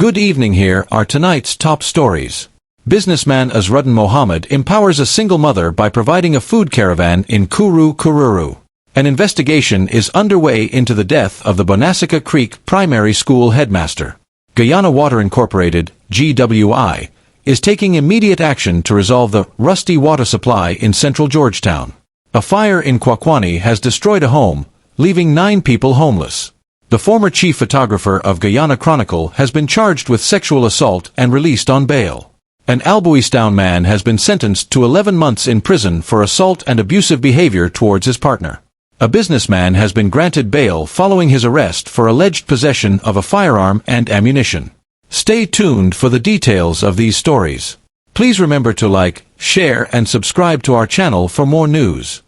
Good evening. Here are tonight's top stories. Businessman Azruddin Mohamed empowers a single mother by providing a food caravan in Kuru Kururu. An investigation is underway into the death of the Bonasika Creek Primary School headmaster. Guyana Water Incorporated, GWI, is taking immediate action to resolve the rusty water supply in Central Georgetown. A fire in Kwakwani has destroyed a home, leaving 9 people homeless. The former chief photographer of Guyana Chronicle has been charged with sexual assault and released on bail. An Albouystown man has been sentenced to 11 months in prison for assault and abusive behavior towards his partner. A businessman has been granted bail following his arrest for alleged possession of a firearm and ammunition. Stay tuned for the details of these stories. Please remember to like, share and subscribe to our channel for more news.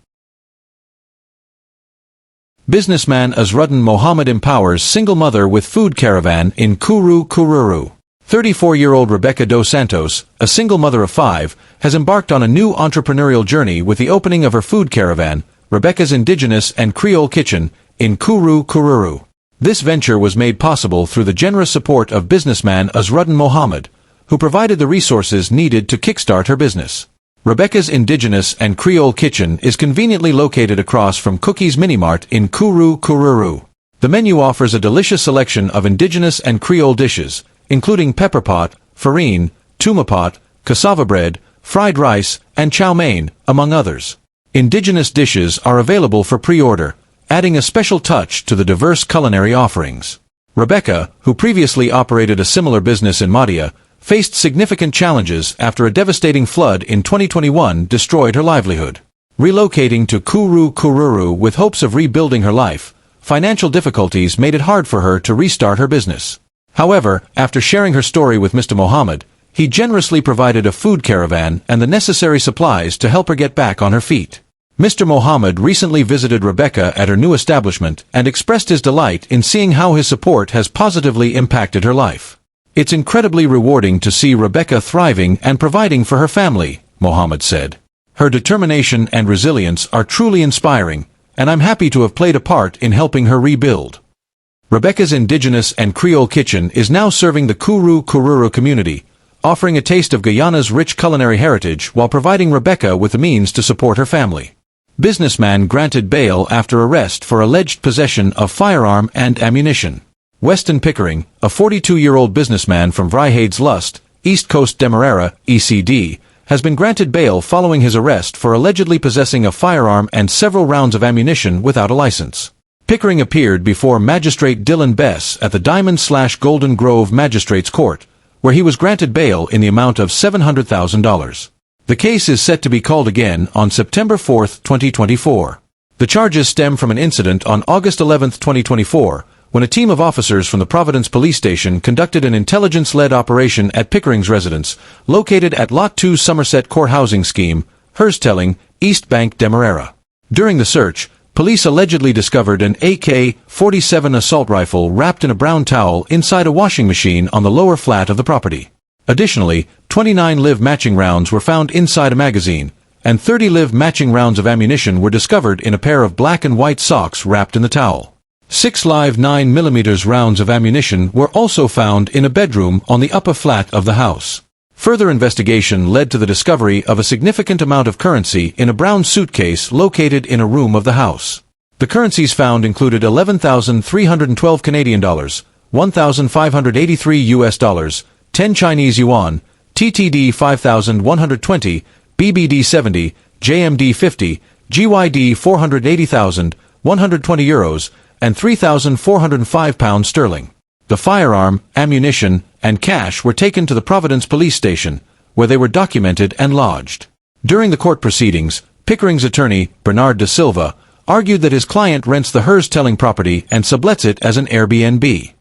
Businessman Azruddin Mohamed empowers single mother with food caravan in Kuru Kururu. 34-year-old Rebecca Dos Santos, a single mother of 5, has embarked on a new entrepreneurial journey with the opening of her food caravan, Rebecca's Indigenous and Creole Kitchen, in Kuru Kururu. This venture was made possible through the generous support of businessman Azruddin Mohamed, who provided the resources needed to kickstart her business. Rebecca's Indigenous and Creole Kitchen is conveniently located across from Cookie's Minimart in Kuru Kururu. The menu offers a delicious selection of Indigenous and Creole dishes, including pepper pot, farine, tuma pot, cassava bread, fried rice, and chow mein, among others. Indigenous dishes are available for pre-order, adding a special touch to the diverse culinary offerings. Rebecca, who previously operated a similar business in Madia, faced significant challenges after a devastating flood in 2021 destroyed her livelihood. Relocating to Kuru Kururu with hopes of rebuilding her life, financial difficulties made it hard for her to restart her business. However, after sharing her story with Mr. Mohamed, he generously provided a food caravan and the necessary supplies to help her get back on her feet. Mr. Mohamed recently visited Rebecca at her new establishment and expressed his delight in seeing how his support has positively impacted her life. It's incredibly rewarding to see Rebecca thriving and providing for her family, Mohamed said. Her determination and resilience are truly inspiring, and I'm happy to have played a part in helping her rebuild. Rebecca's Indigenous and Creole Kitchen is now serving the Kuru Kururu community, offering a taste of Guyana's rich culinary heritage while providing Rebecca with the means to support her family. Businessman granted bail after arrest for alleged possession of firearm and ammunition. Weston Pickering, a 42-year-old businessman from Vryhades Lust, East Coast Demerara, ECD, has been granted bail following his arrest for allegedly possessing a firearm and several rounds of ammunition without a license. Pickering appeared before Magistrate Dylan Bess at the Diamond/Golden Grove Magistrates Court, where he was granted bail in the amount of $700,000. The case is set to be called again on September 4, 2024. The charges stem from an incident on August 11, 2024, when a team of officers from the Providence Police Station conducted an intelligence-led operation at Pickering's residence, located at Lot 2 Somerset Core Housing Scheme, Hearstelling, East Bank, Demerara. During the search, police allegedly discovered an AK-47 assault rifle wrapped in a brown towel inside a washing machine on the lower flat of the property. Additionally, 29 live matching rounds were found inside a magazine, and 30 live matching rounds of ammunition were discovered in a pair of black and white socks wrapped in the towel. 6 live 9mm rounds of ammunition were also found in a bedroom on the upper flat of the house. Further investigation led to the discovery of a significant amount of currency in a brown suitcase located in a room of the house. The currencies found included 11,312 Canadian dollars, 1,583 US dollars, 10 Chinese yuan, TTD 5,120, BBD 70, JMD 50, GYD 480,000, 120 euros, and 3,405 pounds sterling. The firearm, ammunition, and cash were taken to the Providence Police Station, where they were documented and lodged. During the court proceedings, Pickering's attorney, Bernard Da Silva, argued that his client rents the Hearstelling property and sublets it as an Airbnb.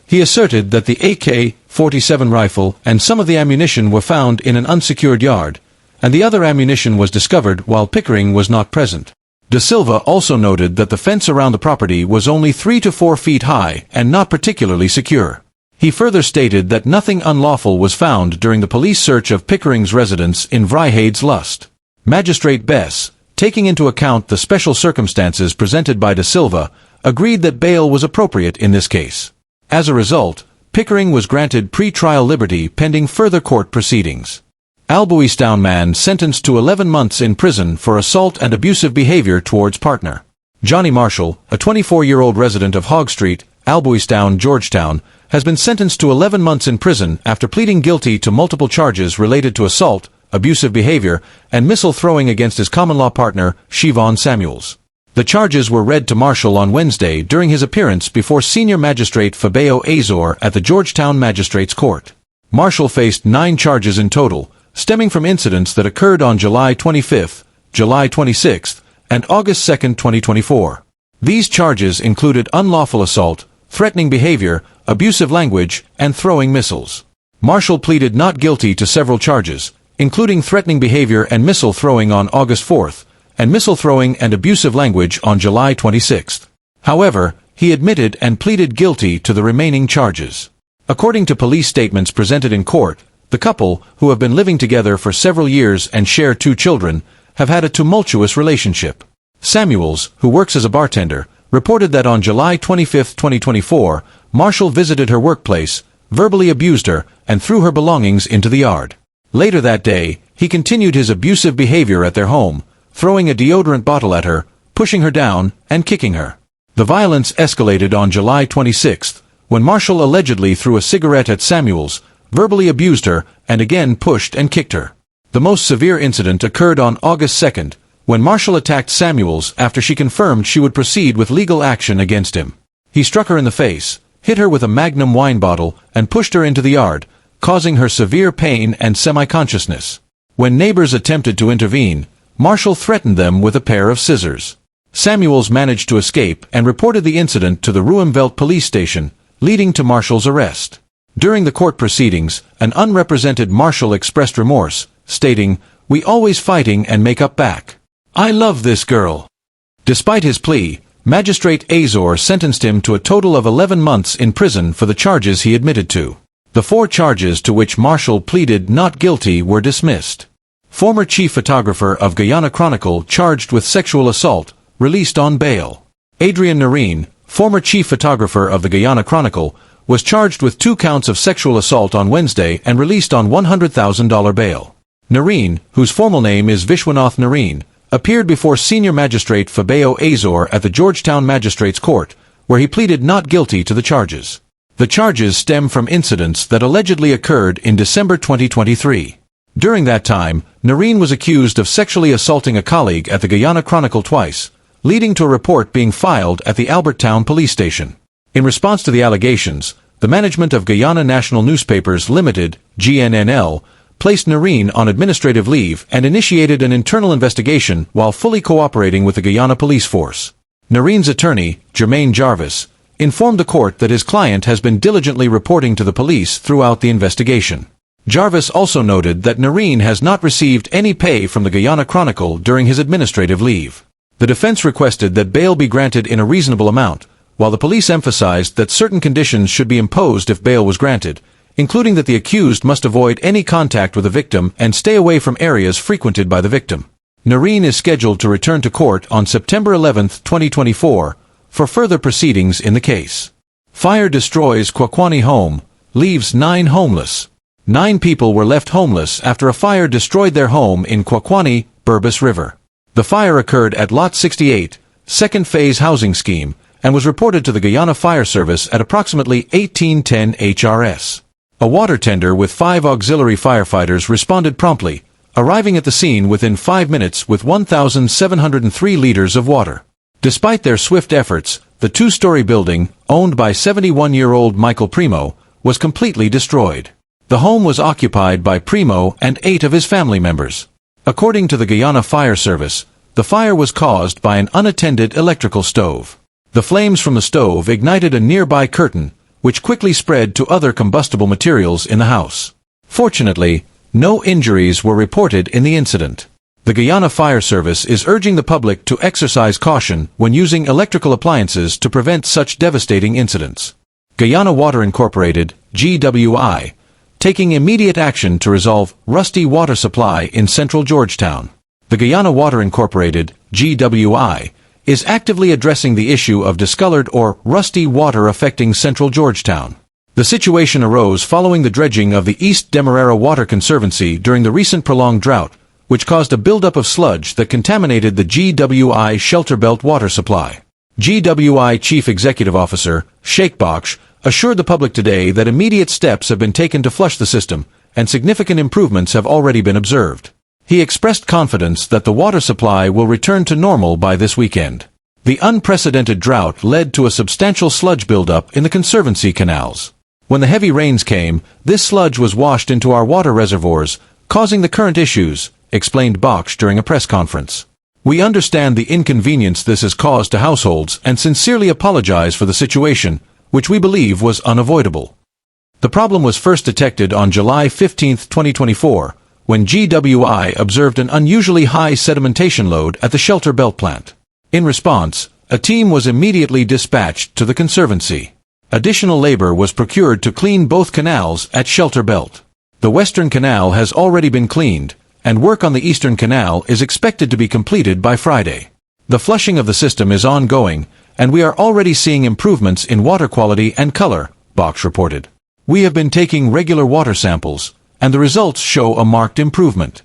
He asserted that the AK-47 rifle and some of the ammunition were found in an unsecured yard, and the other ammunition was discovered while Pickering was not present. Da Silva also noted that the fence around the property was only 3 to 4 feet high and not particularly secure. He further stated that nothing unlawful was found during the police search of Pickering's residence in Vryhades Lust. Magistrate Bess, taking into account the special circumstances presented by Da Silva, agreed that bail was appropriate in this case. As a result, Pickering was granted pre-trial liberty pending further court proceedings. Albouystown man sentenced to 11 months in prison for assault and abusive behavior towards partner. Johnny Marshall, a 24-year-old resident of Hogg Street, Albouystown, Georgetown, has been sentenced to 11 months in prison after pleading guilty to multiple charges related to assault, abusive behavior, and missile throwing against his common-law partner, Siobhan Samuels. The charges were read to Marshall on Wednesday during his appearance before Senior Magistrate Fabio Azor at the Georgetown Magistrates Court. Marshall faced 9 charges in total, stemming from incidents that occurred on July 25, July 26, and August 2, 2024. These charges included unlawful assault, threatening behavior, abusive language, and throwing missiles. Marshall pleaded not guilty to several charges, including threatening behavior and missile throwing on August 4, and missile throwing and abusive language on July 26. However, he admitted and pleaded guilty to the remaining charges. According to police statements presented in court, the couple, who have been living together for several years and share 2 children, have had a tumultuous relationship. Samuels, who works as a bartender, reported that on July 25, 2024, Marshall visited her workplace, verbally abused her, and threw her belongings into the yard. Later that day, he continued his abusive behavior at their home, throwing a deodorant bottle at her, pushing her down, and kicking her. The violence escalated on July 26, when Marshall allegedly threw a cigarette at Samuels, verbally abused her, and again pushed and kicked her. The most severe incident occurred on August 2, when Marshall attacked Samuels after she confirmed she would proceed with legal action against him. He struck her in the face, hit her with a Magnum wine bottle, and pushed her into the yard, causing her severe pain and semi-consciousness. When neighbors attempted to intervene, Marshall threatened them with a pair of scissors. Samuels managed to escape and reported the incident to the Ruimveldt police station, leading to Marshall's arrest. During the court proceedings, an unrepresented Marshall expressed remorse, stating, "We always fighting and make up back. I love this girl." Despite his plea, Magistrate Azor sentenced him to a total of 11 months in prison for the charges he admitted to. The 4 charges to which Marshall pleaded not guilty were dismissed. Former chief photographer of Guyana Chronicle charged with sexual assault, released on bail. Adrian Narine, former chief photographer of the Guyana Chronicle, was charged with 2 counts of sexual assault on Wednesday and released on $100,000 bail. Narine, whose formal name is Vishwanath Narine, appeared before Senior Magistrate Fabio Azor at the Georgetown Magistrates Court, where he pleaded not guilty to the charges. The charges stem from incidents that allegedly occurred in December 2023. During that time, Narine was accused of sexually assaulting a colleague at the Guyana Chronicle twice, leading to a report being filed at the Albouystown police station. In response to the allegations, the management of Guyana National Newspapers Limited, GNNL, placed Narine on administrative leave and initiated an internal investigation while fully cooperating with the Guyana police force. Narine's attorney, Jermaine Jarvis, informed the court that his client has been diligently reporting to the police throughout the investigation. Jarvis also noted that Narine has not received any pay from the Guyana Chronicle during his administrative leave. The defense requested that bail be granted in a reasonable amount, while the police emphasized that certain conditions should be imposed if bail was granted, including that the accused must avoid any contact with the victim and stay away from areas frequented by the victim. Narine is scheduled to return to court on September 11, 2024, for further proceedings in the case. Fire destroys Kwakwani home, leaves 9 homeless. 9 people were left homeless after a fire destroyed their home in Kwakwani, Burbus River. The fire occurred at Lot 68, second phase housing scheme, and was reported to the Guyana Fire Service at approximately 1810 HRS. A water tender with 5 auxiliary firefighters responded promptly, arriving at the scene within 5 minutes with 1,703 liters of water. Despite their swift efforts, the 2-story building, owned by 71-year-old Michael Primo, was completely destroyed. The home was occupied by Primo and 8 of his family members. According to the Guyana Fire Service, the fire was caused by an unattended electrical stove. The flames from the stove ignited a nearby curtain, which quickly spread to other combustible materials in the house. Fortunately, no injuries were reported in the incident. The Guyana Fire Service is urging the public to exercise caution when using electrical appliances to prevent such devastating incidents. Guyana Water Incorporated, GWI, taking immediate action to resolve rusty water supply in Central Georgetown. The Guyana Water Incorporated, GWI, is actively addressing the issue of discolored or rusty water affecting Central Georgetown. The situation arose following the dredging of the East Demerara Water Conservancy during the recent prolonged drought, which caused a buildup of sludge that contaminated the GWI shelter belt water supply. GWI Chief Executive Officer, Sheikh Baksh, assured the public today that immediate steps have been taken to flush the system, and significant improvements have already been observed. He expressed confidence that the water supply will return to normal by this weekend. The unprecedented drought led to a substantial sludge buildup in the Conservancy canals. When the heavy rains came, this sludge was washed into our water reservoirs, causing the current issues, explained Baksh during a press conference. We understand the inconvenience this has caused to households and sincerely apologize for the situation, which we believe was unavoidable. The problem was first detected on July 15, 2024, when GWI observed an unusually high sedimentation load at the shelter belt plant. In response, a team was immediately dispatched to the Conservancy. Additional labor was procured to clean both canals at shelter belt. The Western Canal has already been cleaned, and work on the Eastern Canal is expected to be completed by Friday. The flushing of the system is ongoing, and we are already seeing improvements in water quality and color, Baksh reported. We have been taking regular water samples, and the results show a marked improvement.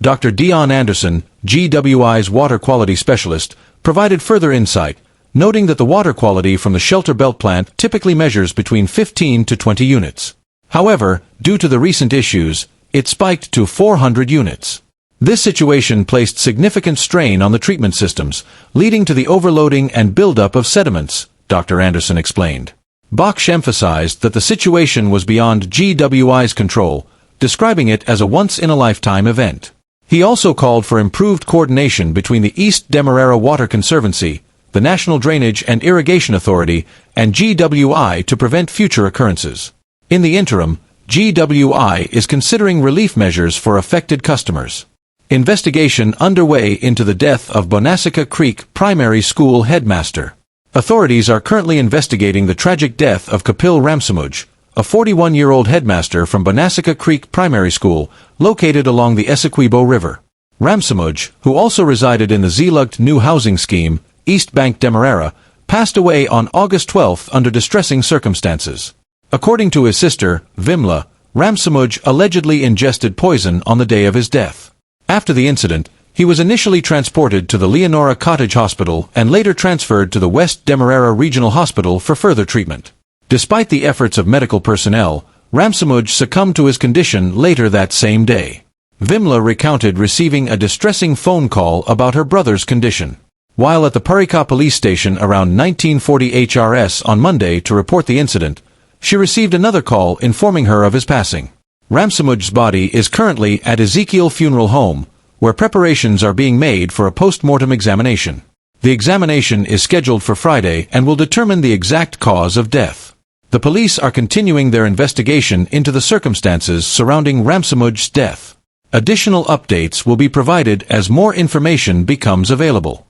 Dr. Dion Anderson, GWI's water quality specialist, provided further insight, noting that the water quality from the shelter belt plant typically measures between 15 to 20 units. However, due to the recent issues, it spiked to 400 units. This situation placed significant strain on the treatment systems, leading to the overloading and buildup of sediments, Dr. Anderson explained. Baksh emphasized that the situation was beyond GWI's control, describing it as a once-in-a-lifetime event. He also called for improved coordination between the East Demerara Water Conservancy, the National Drainage and Irrigation Authority, and GWI to prevent future occurrences. In the interim, GWI is considering relief measures for affected customers. Investigation underway into the death of Bonasika Creek Primary School headmaster. Authorities are currently investigating the tragic death of Kapil Ramsamuj, a 41-year-old headmaster from Bonasika Creek Primary School, located along the Essequibo River. Ramsamuj, who also resided in the Zlugt New Housing Scheme, East Bank Demerara, passed away on August 12 under distressing circumstances. According to his sister, Vimla, Ramsamuj allegedly ingested poison on the day of his death. After the incident, he was initially transported to the Leonora Cottage Hospital and later transferred to the West Demerara Regional Hospital for further treatment. Despite the efforts of medical personnel, Ramsamuj succumbed to his condition later that same day. Vimla recounted receiving a distressing phone call about her brother's condition. While at the Parika police station around 1940 HRS on Monday to report the incident, she received another call informing her of his passing. Ramsamuj's body is currently at Ezekiel Funeral Home, where preparations are being made for a post-mortem examination. The examination is scheduled for Friday and will determine the exact cause of death. The police are continuing their investigation into the circumstances surrounding Ramsamuj's death. Additional updates will be provided as more information becomes available.